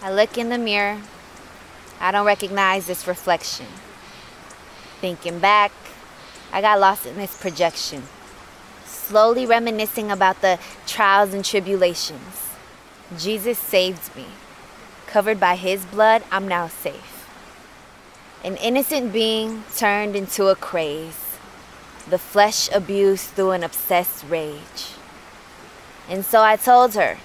I look in the mirror. I don't recognize this reflection. Thinking back, I got lost in this projection, slowly reminiscing about the trials and tribulations. Jesus saved me. Covered by his blood, I'm now safe. An innocent being turned into a craze, the flesh abused through an obsessed rage. And so I told her,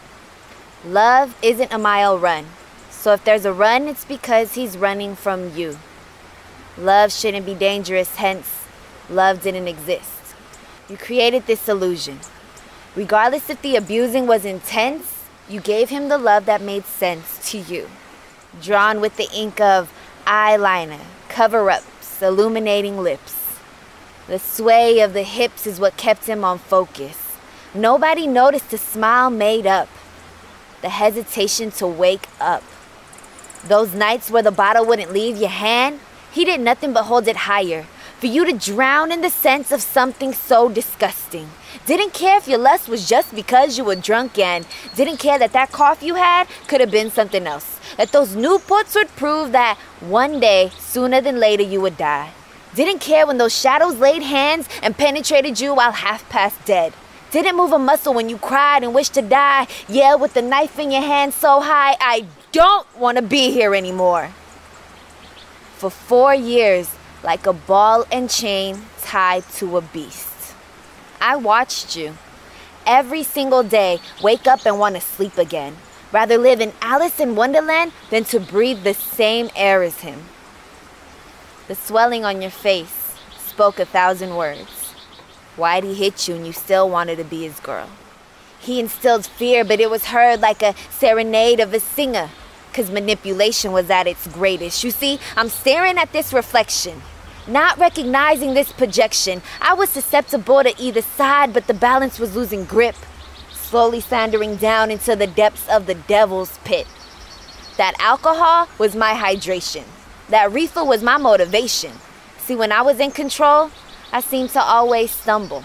love isn't a mile run. So if there's a run, it's because he's running from you. Love shouldn't be dangerous, hence, love didn't exist. You created this illusion. Regardless if the abusing was intense, you gave him the love that made sense to you. Drawn with the ink of eyeliner, cover-ups, illuminating lips. The sway of the hips is what kept him on focus. Nobody noticed the smile made up, the hesitation to wake up. Those nights where the bottle wouldn't leave your hand, he did nothing but hold it higher, for you to drown in the sense of something so disgusting. Didn't care if your lust was just because you were drunk, and didn't care that that cough you had could have been something else. That those Newports would prove that one day, sooner than later, you would die. Didn't care when those shadows laid hands and penetrated you while half past dead. Didn't move a muscle when you cried and wished to die. Yeah, with the knife in your hand so high, I don't want to be here anymore. For 4 years, like a ball and chain tied to a beast, I watched you every single day wake up and want to sleep again. Rather live in Alice in Wonderland than to breathe the same air as him. The swelling on your face spoke 1,000 words. Why'd he hit you and you still wanted to be his girl? He instilled fear, but it was heard like a serenade of a singer, 'cause manipulation was at its greatest. You see, I'm staring at this reflection, not recognizing this projection. I was susceptible to either side, but the balance was losing grip, slowly sandering down into the depths of the devil's pit. That alcohol was my hydration. That reefer was my motivation. See, when I was in control, I seemed to always stumble.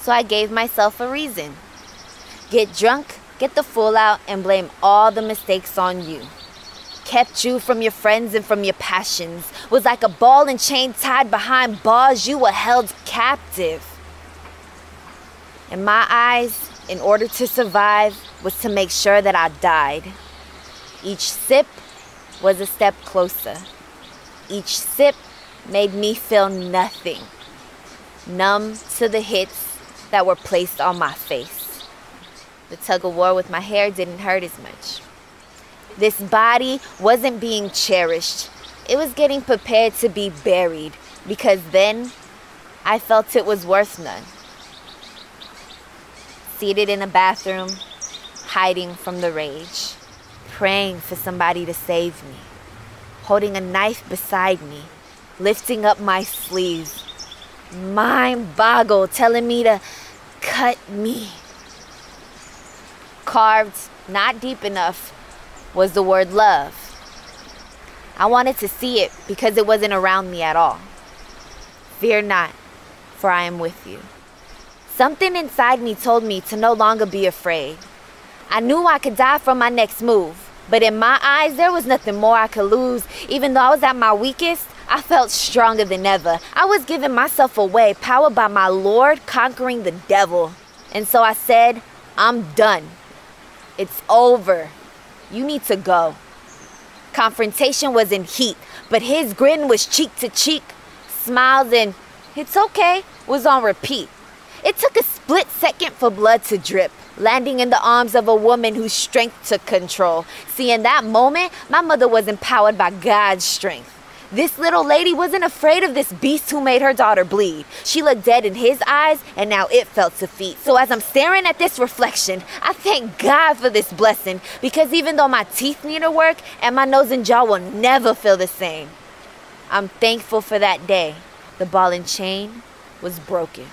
So I gave myself a reason. Get drunk, get the fool out, and blame all the mistakes on you. Kept you from your friends and from your passions. Was like a ball and chain tied behind bars. You were held captive. In my eyes, in order to survive, was to make sure that I died. Each sip was a step closer. Each sip made me feel nothing. Numb to the hits that were placed on my face. The tug of war with my hair didn't hurt as much. This body wasn't being cherished. It was getting prepared to be buried, because then I felt it was worth none. Seated in a bathroom, hiding from the rage, praying for somebody to save me, holding a knife beside me, lifting up my sleeves, mind boggled, telling me to cut me. Carved, not deep enough, was the word love. I wanted to see it because it wasn't around me at all. Fear not, for I am with you. Something inside me told me to no longer be afraid. I knew I could die from my next move, but in my eyes, there was nothing more I could lose. Even though I was at my weakest, I felt stronger than ever. I was giving myself away, powered by my Lord conquering the devil. And so I said, I'm done. It's over. You need to go. Confrontation was in heat, but his grin was cheek to cheek. Smiles and it's okay was on repeat. It took a split second for blood to drip, landing in the arms of a woman whose strength took control. See, in that moment, my mother was empowered by God's strength. This little lady wasn't afraid of this beast who made her daughter bleed. She looked dead in his eyes, and now it felt defeat. So as I'm staring at this reflection, I thank God for this blessing, because even though my teeth need to work and my nose and jaw will never feel the same, I'm thankful for that day. The ball and chain was broken.